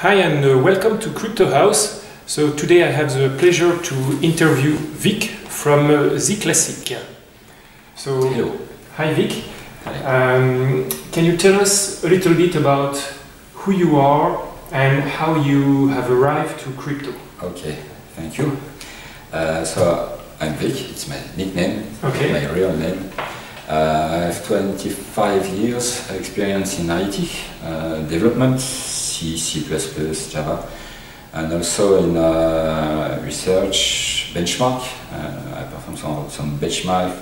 Hi and welcome to Crypto House. So today I have the pleasure to interview Vic from zClassic. So, hello. Hi Vic. Hi. Can you tell us a little bit about who you are and how you have arrived to crypto? Okay, thank you. So I'm Vic, it's my nickname, Okay. my real name. I have 25 years experience in IT, development, C, C++, Java, and also in research, benchmark. I perform some benchmark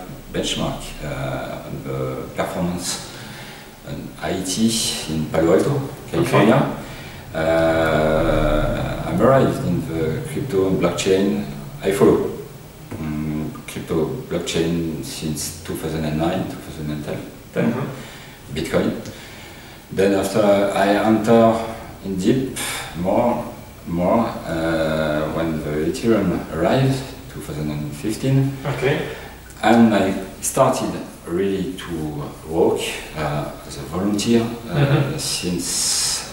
on the performance and IT in Palo Alto, California. Okay. I'm arrived in the crypto and blockchain. I follow crypto blockchain since 2009, 2010, Bitcoin. Then after I enter in deep more when the Ethereum arrived, 2015. Okay. And I started really to work as a volunteer since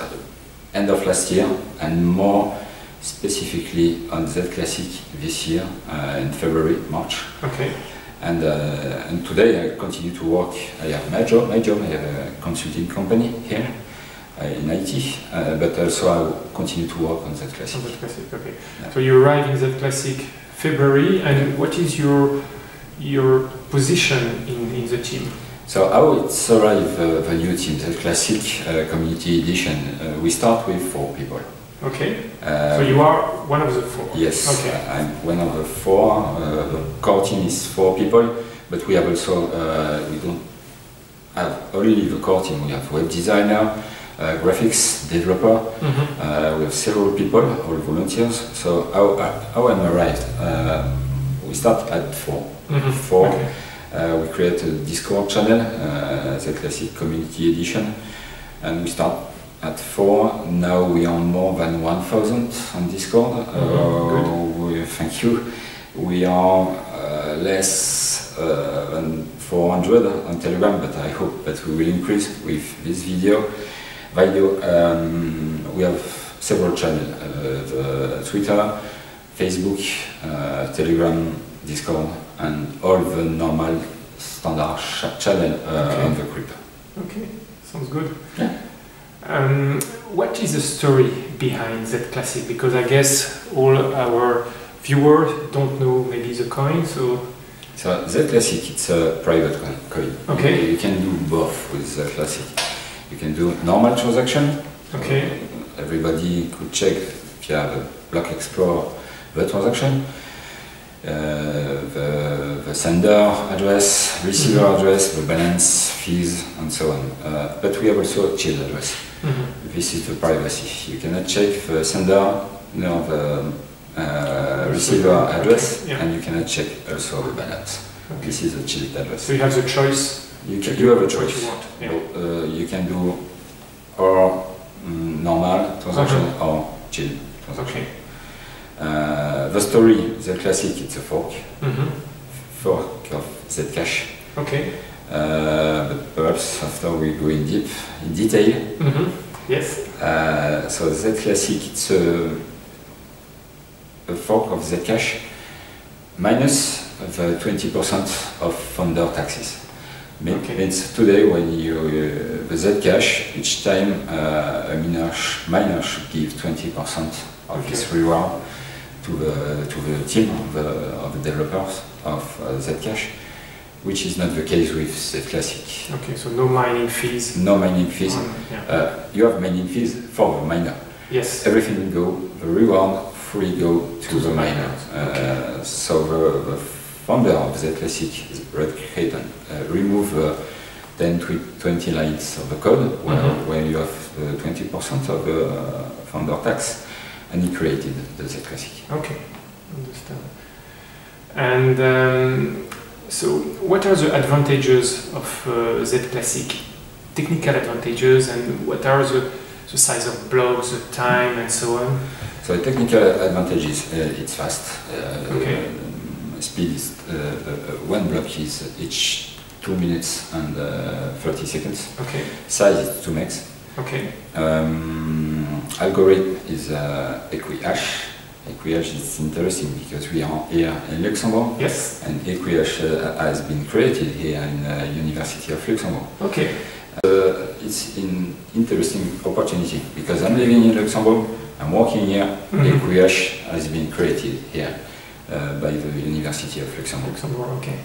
end of last year, and more specifically on zClassic this year in February, March. Okay. And today I continue to work. I have my job. I have a consulting company here in IT, but also I continue to work on zClassic. On zClassic, okay. Yeah. So you arrived in zClassic February, and what is your position in the team? So how it's arrived the new team, zClassic Community Edition. We start with 4 people. Okay. So you are one of the 4? Yes. Okay. I'm one of the 4. The core team is 4 people, but we have also, we don't have only the core team. We have web designer, graphics developer. We have several people, all volunteers. So how I'm arrived? We start at 4. 4. Okay. We create a Discord channel, zClassic Community Edition, and we start at 4. Now we are more than 1,000 on Discord. Thank you. We are less than 400 on Telegram, but I hope that we will increase with this video. We have several channels, Twitter, Facebook, Telegram, Discord, and all the normal standard channel on the crypto. Okay, sounds good. Yeah. What is the story behind zClassic? Because I guess all our viewers don't know maybe the coin, so zClassic, it's a private coin. Okay. You can do both with zClassic. You can do normal transaction. Okay. Everybody could check via the Block Explorer the transaction. The sender address, receiver address, the balance, fees, and so on. But we have also a child address. This is the privacy. You cannot check the sender nor the receiver address, and you cannot check also the balance. Okay. This is a child address. So you have the choice. You have a choice. You want. Yeah. You can do or normal transaction or child transaction. Okay. The story, zClassic, it's a fork. Fork of Zcash. Okay. But perhaps after we go in detail. Yes. So zClassic, it's a fork of Zcash minus the 20% of founder taxes. Okay. Means today when you the Zcash, each time a miner should give 20% of his reward to the team of the developers of Zcash, which is not the case with zClassic. Okay, so no mining fees. No mining fees. Yeah. You have mining fees for the miner. Yes. Everything will go, the reward free go to the miner. Okay. So the founder of zClassic, Red Creighton, remove 10 to 20 lines of the code where you have 20% of the founder tax, and he created the zClassic. Okay, understand. And so what are the advantages of zClassic? Technical advantages, and what are the size of blocks, the time, and so on? So the technical advantages, it's fast. Okay. Speed is, one block is each 2 minutes and 30 seconds. Okay. Size is 2 megs. Okay. algorithm is Equihash. Equihash is interesting because we are here in Luxembourg. Yes. And Equihash has been created here in the University of Luxembourg. Okay. It's an interesting opportunity because I'm living in Luxembourg, I'm working here. Equihash has been created here by the University of Luxembourg. Okay.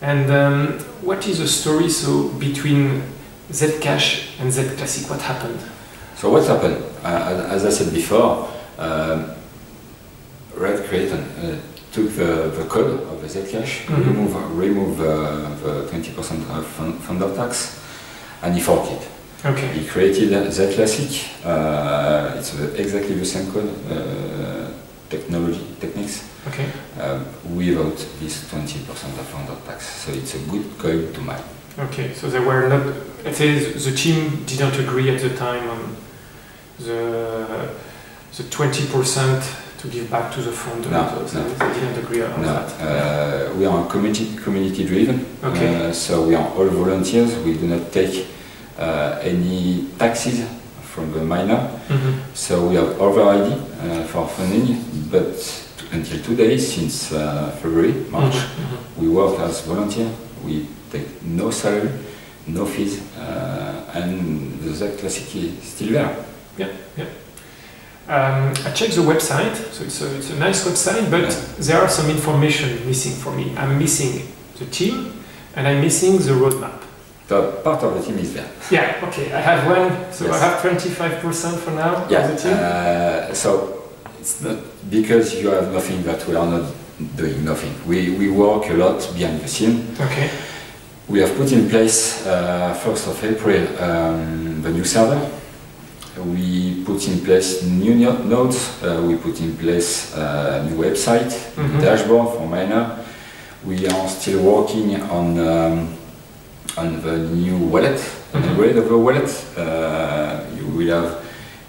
And what is the story between Zcash and Zclassic? What happened? So what happened? As I said before, Red Creighton took the code of the Zcash, remove the 20% of founder tax, and he forked it. Okay. He created Zclassic. It's exactly the same code, techniques. Okay. Without this 20% of founder tax. So it's a good coin to mine. Okay. So they were not. Let's say the team didn't agree at the time on the 20% to give back to the founder. No, so they didn't agree on that. We are community driven. Okay. So we are all volunteers. We do not take any taxes from the miner. So we have overriding for funding, but until today, since February, March, we work as volunteer. We take no salary, no fees, and the Zclassic is still there. Yeah, yeah. I checked the website, so it's a nice website, but there are some information missing for me. I'm missing the team, and I'm missing the roadmap. So part of the team is there. Yeah, okay. I have one, so yes. I have 25% for now of the team. So it's not because you have nothing that we are not doing nothing. We work a lot behind the scene. Okay. We have put in place 1st of April the new server. We put in place new nodes. We put in place a new website, dashboard for miner. We are still working on the new wallet, an upgrade of the wallet.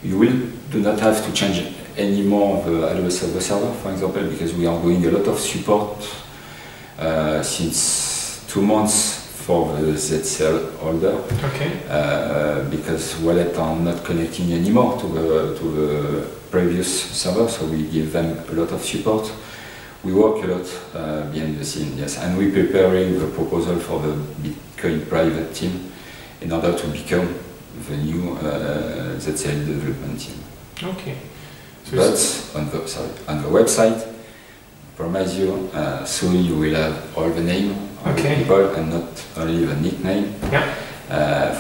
You will do not have to change any more the address of the server, for example, because we are doing a lot of support since 2 months for the ZCL holder. Okay. Because wallets are not connecting anymore to the previous server, so we give them a lot of support. We work a lot behind the scene, yes, and we're preparing the proposal for the Bitcoin private team in order to become the new ZCL development team. Okay. So but on the website, promise you, soon you will have all the name of the people and not only the nickname. Yeah.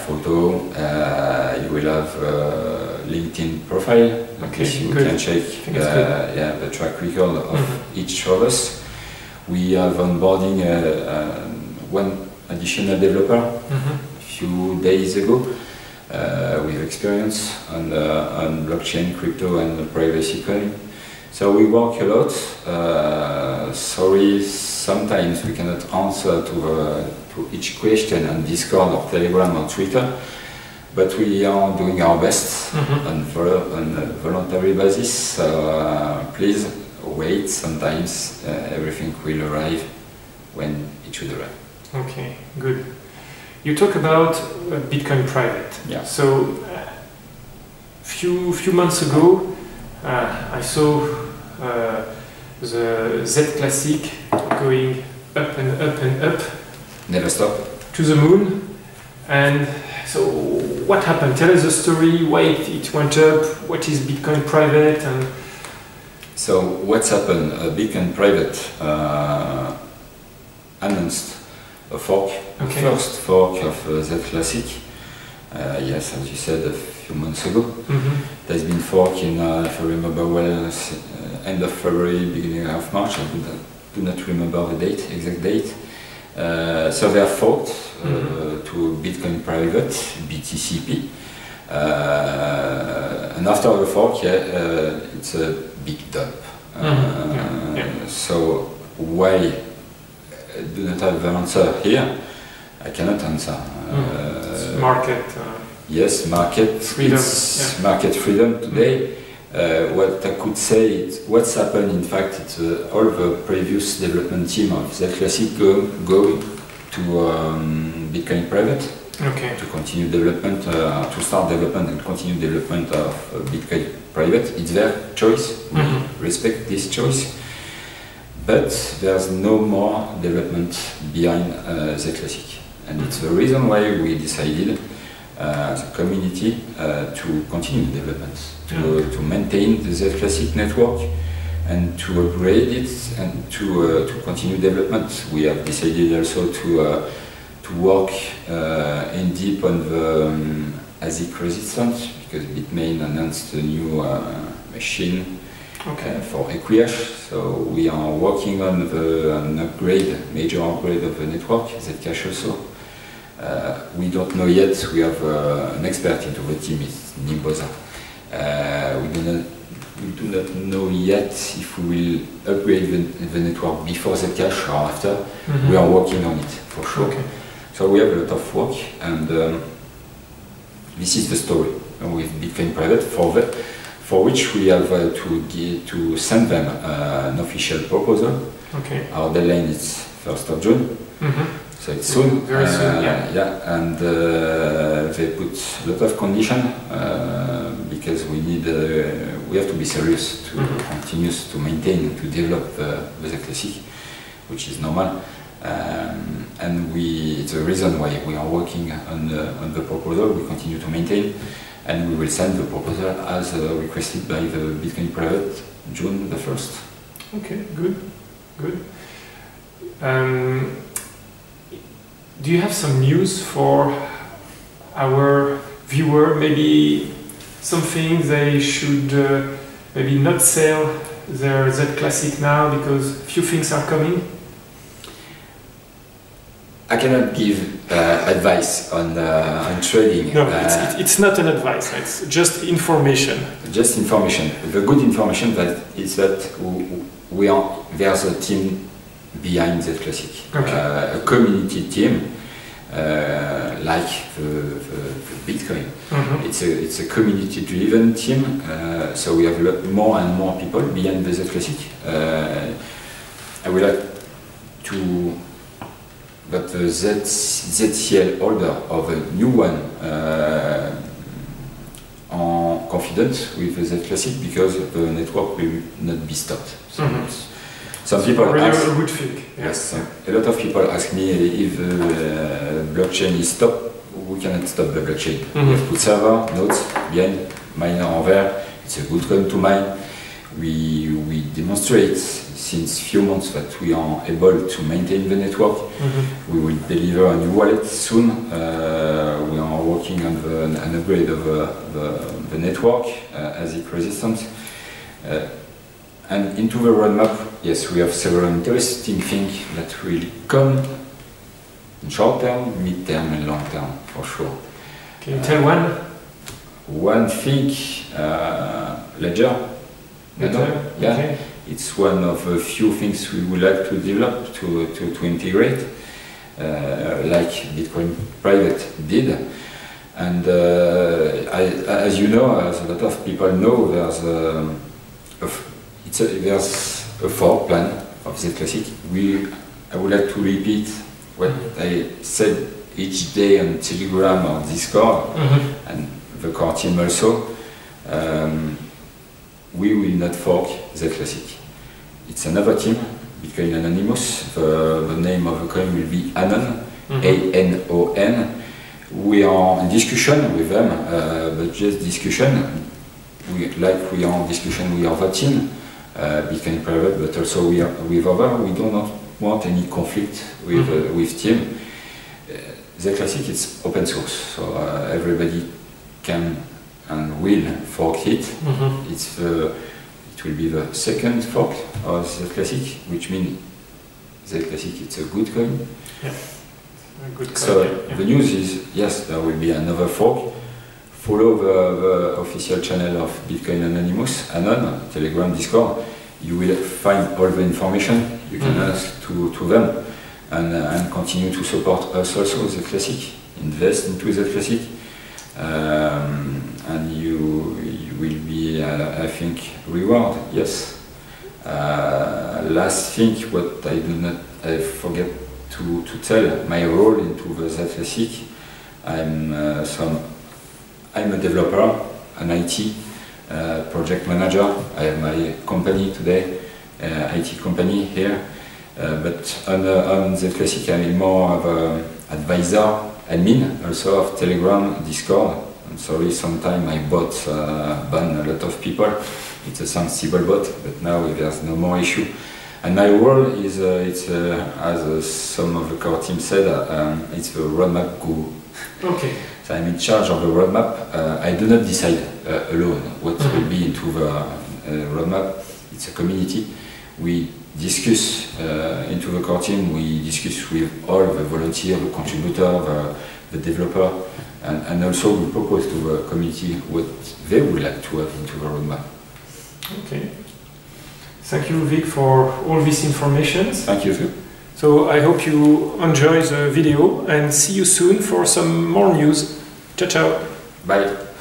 Photo, you will have LinkedIn profile. Okay, you good. can check the track record of each of us. We have onboarding one additional developer a few days ago with experience on blockchain, crypto and privacy coin. So we work a lot. Sorry, sometimes we cannot answer to each question on Discord or Telegram or Twitter, but we are doing our best on a voluntary basis. So please wait. Sometimes everything will arrive when it should arrive. Okay, good. You talk about Bitcoin private. Yeah. So few months ago, I saw the Zclassic going up and up and up. Never stop. To the moon. And so what happened? Tell us the story, why it went up, what is Bitcoin private? And so what's happened? Bitcoin private announced a fork, the first fork of Zclassic. Yes, as you said, a few months ago. There's been fork in, if I remember well, end of February, beginning of March. I do not remember the exact date. So they are forked to Bitcoin private, BTCP. And after the fork, it's a big dump. So why do not have the answer here? I cannot answer. Market. Yes, market freedom. Market freedom today. What I could say is what's happened. In fact, it's all the previous development team of Zclassic go to Bitcoin private. Okay. to continue development, to start development and continue development of Bitcoin private. It's their choice. We respect this choice. But there's no more development behind zClassic. And it's the reason why we decided as a community to continue development, to maintain the zClassic network and to upgrade it and to continue development. We have decided also to work in deep on the ASIC resistance, because Bitmain announced a new machine for Equihash. So we are working on an upgrade, major upgrade of the network, Zcash also. We don't know yet. We have an expert into the team, it's Nimboza. We do not know yet if we will upgrade the network before Zcash or after. We are working on it for sure. Okay. So we have a lot of work, and this is the story with Bitcoin Private, for which we have to send them an official proposal. Okay. Our deadline is 1st of June. So it's soon. Very soon, yeah. And they put a lot of conditions because we have to be serious to continue to maintain, to develop the zClassic, which is normal. And it's the reason why we are working on the proposal. We continue to maintain, and we will send the proposal as requested by the Bitcoin Private June the 1st. Okay, good. Do you have some news for our viewer? Maybe something they should maybe not sell their zClassic now because few things are coming? I cannot give advice on trading. No, it's not an advice. It's just information. Just information. The good information is that there's a team behind zClassic, a community team like the Bitcoin. It's a community-driven team. So we have more and more people behind the zClassic. I would like to. But the ZCL holder of a new one are confident with the zClassic because the network will not be stopped. So some people ask, a good thing. Yes, a lot of people ask me if the blockchain is stopped. We cannot stop the blockchain. We have put server, nodes behind, miner over there. It's a good coin to mine. We demonstrate since few months that we are able to maintain the network. We will deliver a new wallet soon. We are working on an upgrade of the network, ASIC resistance. And into the roadmap, yes, we have several interesting things that will come in short term, mid term and long term, for sure. Can you tell one? One thing, Ledger. Yeah. Okay. It's one of a few things we would like to develop, to integrate, like Bitcoin Private did. And as you know, as a lot of people know, there's a fork plan of zClassic. I would like to repeat what I said each day on Telegram or Discord, and the core team also. We will not fork zClassic. It's another team, Bitcoin Anonymous. The name of the coin will be Anon, A-N-O-N. We are in discussion with them, but just discussion. We are in discussion with other team, Bitcoin Private, but also with other. We do not want any conflict with team. zClassic is open source, so everybody can and will fork it. It will be the second fork of zClassic, which means zClassic it's a good coin. Yeah, a good coin. So the news is, yes, there will be another fork. Follow the official channel of Bitcoin Anonymous, Anon, Telegram, Discord. You will find all the information. You can ask to them and continue to support us also, zClassic, invest into zClassic. And you will be, I think, rewarded. Yes. Last thing, what I forget to tell, my role into the zClassic. I'm a developer, an IT project manager. I have my company today, IT company here. But on zClassic, I'm more of an advisor, admin, also of Telegram, Discord. I'm sorry, sometimes my bot ban a lot of people. It's a sensible bot, but now there's no more issue. And my role is, as some of the core team said, it's the roadmap guru. Okay. So I'm in charge of the roadmap. I do not decide alone what will be into the roadmap. It's a community. We discuss into the core team. We discuss with all the volunteers, the contributors, the developer, and also we propose to the community what they would like to have into the roadmap. Okay. Thank you, Vic, for all this information. Thank you, Phil. So I hope you enjoy the video and see you soon for some more news. Ciao, ciao. Bye.